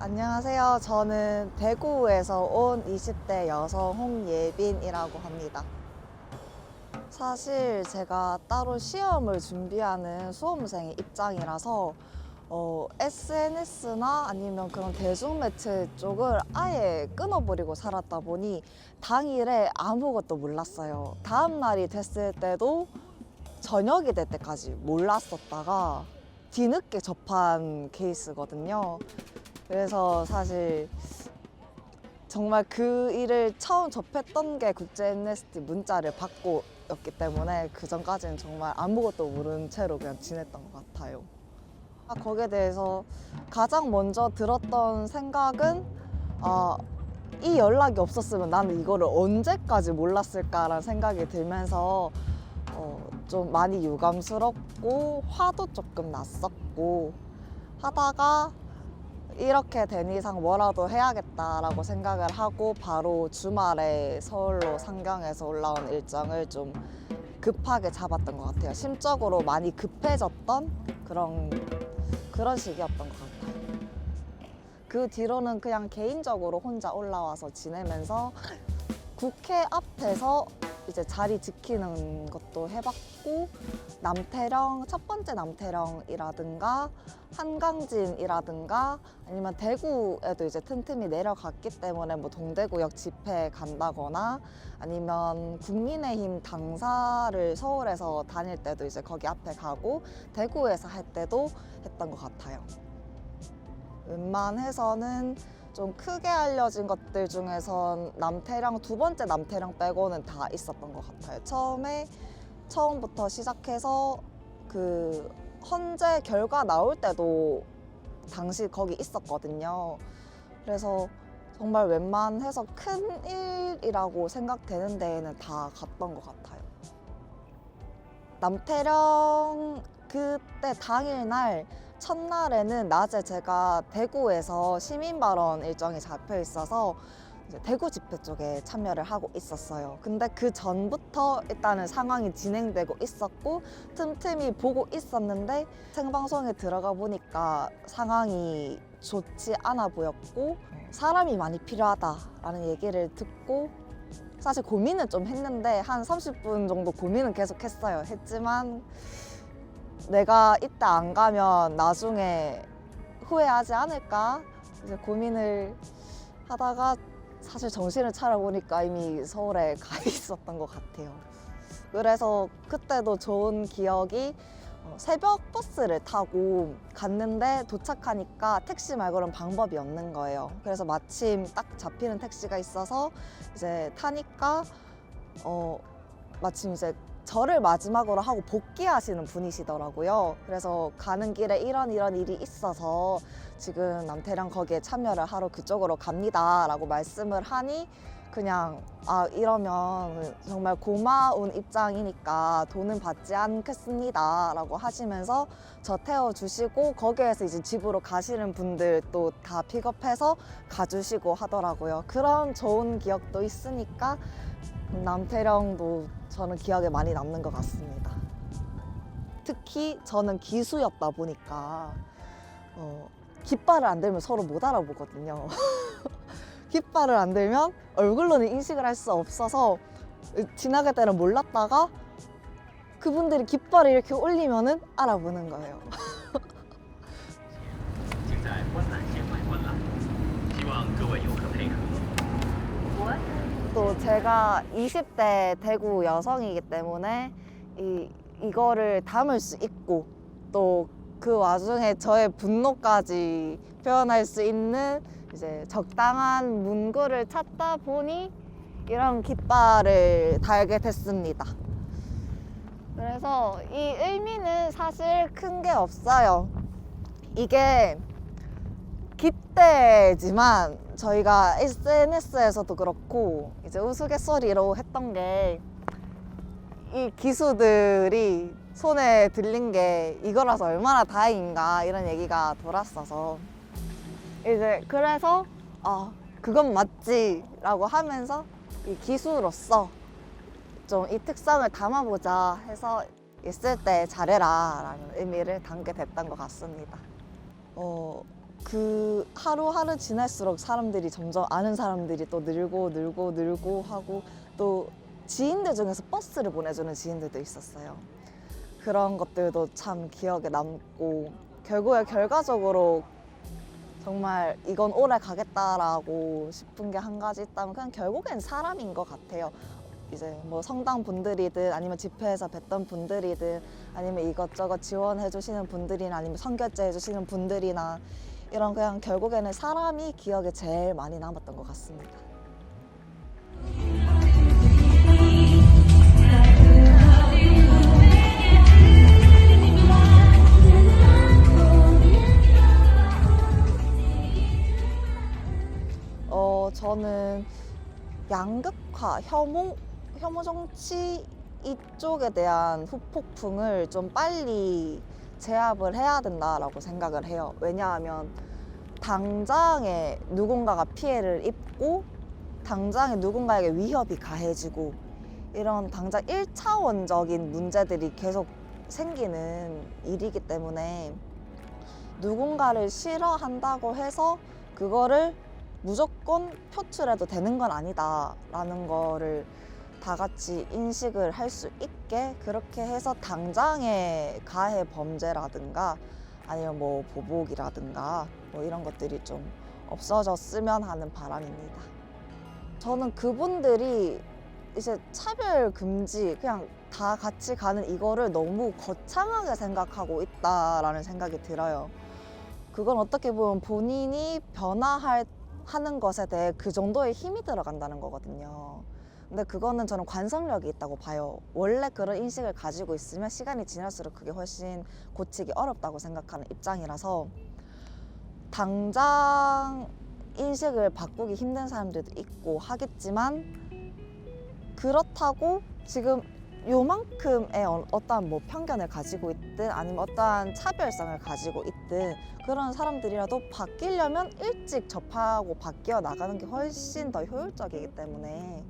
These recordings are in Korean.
안녕하세요. 저는 대구에서 온 20대 여성 홍예빈이라고 합니다. 사실 제가 따로 시험을 준비하는 수험생의 입장이라서 SNS나 아니면 그런 대중매체 쪽을 아예 끊어버리고 살았다 보니 당일에 아무것도 몰랐어요. 다음 날이 됐을 때도 저녁이 될 때까지 몰랐었다가 뒤늦게 접한 케이스거든요. 그래서 사실 정말 그 일을 처음 접했던 게 국제 MNST 문자를 받고였기 때문에 그 전까지는 정말 아무것도 모른 채로 그냥 지냈던 것 같아요. 거기에 대해서 가장 먼저 들었던 생각은 이 연락이 없었으면 나는 이거를 언제까지 몰랐을까라는 생각이 들면서 좀 많이 유감스럽고 화도 조금 났었고 하다가 이렇게 된 이상 뭐라도 해야겠다라고 생각을 하고 바로 주말에 서울로 상경해서 올라온 일정을 좀 급하게 잡았던 것 같아요. 심적으로 많이 급해졌던 그런 시기였던 것 같아요. 그 뒤로는 그냥 개인적으로 혼자 올라와서 지내면서 국회 앞에서 이제 자리 지키는 것도 해봤고 남태령, 첫 번째 남태령이라든가 한강진이라든가 아니면 대구에도 이제 틈틈이 내려갔기 때문에 뭐 동대구역 집회 간다거나 아니면 국민의힘 당사를 서울에서 다닐 때도 이제 거기 앞에 가고 대구에서 할 때도 했던 것 같아요. 웬만해서는 좀 크게 알려진 것들 중에선 남태령, 두 번째 남태령 빼고는 다 있었던 것 같아요. 처음부터 시작해서 그 헌재 결과 나올 때도 당시 거기 있었거든요. 그래서 정말 웬만해서 큰 일이라고 생각되는 데에는 다 갔던 것 같아요. 남태령 그때 당일날 첫날에는 낮에 제가 대구에서 시민발언 일정이 잡혀 있어서 이제 대구 집회 쪽에 참여를 하고 있었어요. 근데 그 전부터 일단은 상황이 진행되고 있었고 틈틈이 보고 있었는데 생방송에 들어가 보니까 상황이 좋지 않아 보였고 사람이 많이 필요하다라는 얘기를 듣고 사실 고민은 좀 했는데 한 30분 정도 고민은 계속 했어요. 했지만 내가 이따 안 가면 나중에 후회하지 않을까? 이제 고민을 하다가 사실 정신을 차려보니까 이미 서울에 가 있었던 것 같아요. 그래서 그때도 좋은 기억이 새벽 버스를 타고 갔는데 도착하니까 택시 말고는 방법이 없는 거예요. 그래서 마침 딱 잡히는 택시가 있어서 이제 타니까 마침 이제 저를 마지막으로 하고 복귀하시는 분이시더라고요. 그래서 가는 길에 이런 일이 있어서 지금 남태령 거기에 참여를 하러 그쪽으로 갑니다 라고 말씀을 하니 그냥 이러면 정말 고마운 입장이니까 돈은 받지 않겠습니다 라고 하시면서 저 태워주시고 거기에서 이제 집으로 가시는 분들 또 다 픽업해서 가주시고 하더라고요. 그런 좋은 기억도 있으니까 남태령도 저는 기억에 많이 남는 것 같습니다. 특히 저는 기수였다 보니까 깃발을 안 들면 서로 못 알아보거든요. 깃발을 안 들면 얼굴로는 인식을 할 수 없어서 지나갈 때는 몰랐다가 그분들이 깃발을 이렇게 올리면은 알아보는 거예요. 또 제가 20대 대구 여성이기 때문에 이거를 담을 수 있고 또 그 와중에 저의 분노까지 표현할 수 있는 이제 적당한 문구를 찾다 보니 이런 깃발을 달게 됐습니다. 그래서 이 의미는 사실 큰 게 없어요. 이게 깃대지만 저희가 SNS에서도 그렇고 이제 우스갯소리로 했던 게 이 기수들이 손에 들린 게 이거라서 얼마나 다행인가 이런 얘기가 돌았어서 이제 그래서 그건 맞지 라고 하면서 이 기수로서 좀 이 특성을 담아보자 해서 있을 때 잘해라 라는 의미를 담게 됐던 것 같습니다. 그 하루하루 지날수록 사람들이 점점 아는 사람들이 또 늘고 하고 또 지인들 중에서 버스를 보내주는 지인들도 있었어요. 그런 것들도 참 기억에 남고 결국에 결과적으로 정말 이건 오래 가겠다라고 싶은 게 한 가지 있다면 그냥 결국엔 사람인 것 같아요. 이제 뭐 성당 분들이든 아니면 집회에서 뵀던 분들이든 아니면 이것저것 지원해 주시는 분들이나 아니면 선결제 해 주시는 분들이나 이런 그냥 결국에는 사람이 기억에 제일 많이 남았던 것 같습니다. 저는 양극화, 혐오 정치 이쪽에 대한 후폭풍을 좀 빨리 제압을 해야 된다라고 생각을 해요. 왜냐하면 당장에 누군가가 피해를 입고 당장에 누군가에게 위협이 가해지고 이런 당장 1차원적인 문제들이 계속 생기는 일이기 때문에 누군가를 싫어한다고 해서 그거를 무조건 표출해도 되는 건 아니다라는 거를 다 같이 인식을 할 수 있게 그렇게 해서 당장의 가해 범죄라든가 아니면 뭐 보복이라든가 뭐 이런 것들이 좀 없어졌으면 하는 바람입니다. 저는 그분들이 이제 차별 금지 그냥 다 같이 가는 이거를 너무 거창하게 생각하고 있다라는 생각이 들어요. 그건 어떻게 보면 본인이 하는 것에 대해 그 정도의 힘이 들어간다는 거거든요. 근데 그거는 저는 관성력이 있다고 봐요. 원래 그런 인식을 가지고 있으면 시간이 지날수록 그게 훨씬 고치기 어렵다고 생각하는 입장이라서 당장 인식을 바꾸기 힘든 사람들도 있고 하겠지만 그렇다고 지금 요만큼의 어떠한 뭐 편견을 가지고 있든 아니면 어떠한 차별성을 가지고 있든 그런 사람들이라도 바뀌려면 일찍 접하고 바뀌어 나가는 게 훨씬 더 효율적이기 때문에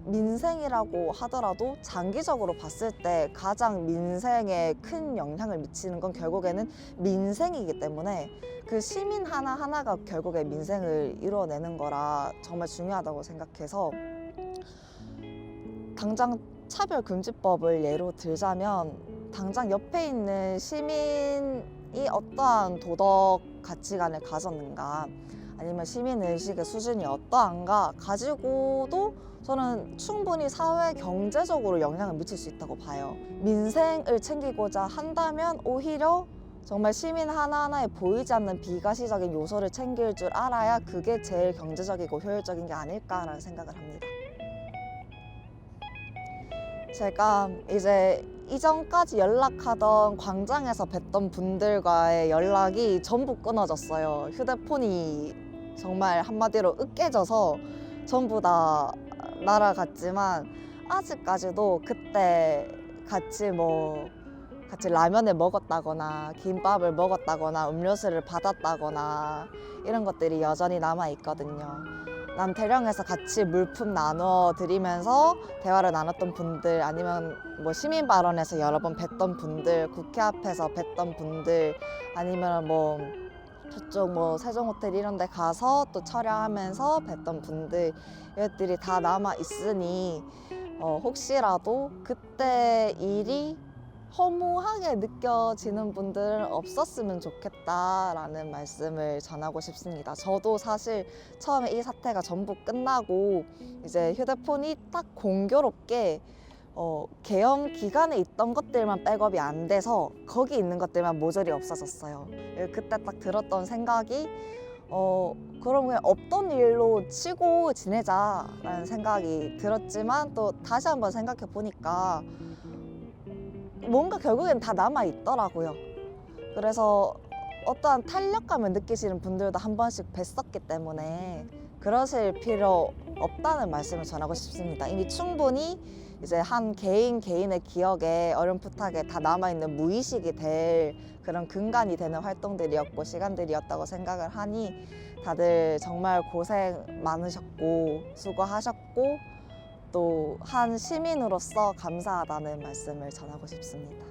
민생이라고 하더라도 장기적으로 봤을 때 가장 민생에 큰 영향을 미치는 건 결국에는 민생이기 때문에 그 시민 하나하나가 결국에 민생을 이루어내는 거라 정말 중요하다고 생각해서 당장 차별금지법을 예로 들자면 당장 옆에 있는 시민이 어떠한 도덕 가치관을 가졌는가 아니면 시민의식의 수준이 어떠한가 가지고도 저는 충분히 사회 경제적으로 영향을 미칠 수 있다고 봐요. 민생을 챙기고자 한다면 오히려 정말 시민 하나하나에 보이지 않는 비가시적인 요소를 챙길 줄 알아야 그게 제일 경제적이고 효율적인 게 아닐까라는 생각을 합니다. 제가 이제 이전까지 연락하던 광장에서 뵀던 분들과의 연락이 전부 끊어졌어요. 휴대폰이 정말 한마디로 으깨져서 전부 다 날아갔지만 아직까지도 그때 같이 라면을 먹었다거나 김밥을 먹었다거나 음료수를 받았다거나 이런 것들이 여전히 남아 있거든요. 남태령에서 같이 물품 나눠 드리면서 대화를 나눴던 분들 아니면 뭐 시민 발언에서 여러 번 뵀던 분들 국회 앞에서 뵀던 분들 아니면 뭐 저쪽 뭐 세종호텔 이런 데 가서 또 촬영하면서 뵀던 분들 이것들이 다 남아 있으니 혹시라도 그때 일이 허무하게 느껴지는 분들은 없었으면 좋겠다라는 말씀을 전하고 싶습니다. 저도 사실 처음에 이 사태가 전부 끝나고 이제 휴대폰이 딱 공교롭게 계엄 기간에 있던 것들만 백업이 안 돼서 거기 있는 것들만 모조리 없어졌어요. 그때 딱 들었던 생각이 그럼 그냥 없던 일로 치고 지내자라는 생각이 들었지만 또 다시 한번 생각해 보니까 뭔가 결국엔 다 남아 있더라고요. 그래서 어떠한 탄력감을 느끼시는 분들도 한 번씩 뵀었기 때문에 그러실 필요 없다는 말씀을 전하고 싶습니다. 이미 충분히 이제 한 개인의 기억에 어렴풋하게 다 남아있는 무의식이 될 그런 근간이 되는 활동들이었고 시간들이었다고 생각을 하니 다들 정말 고생 많으셨고 수고하셨고 또 한 시민으로서 감사하다는 말씀을 전하고 싶습니다.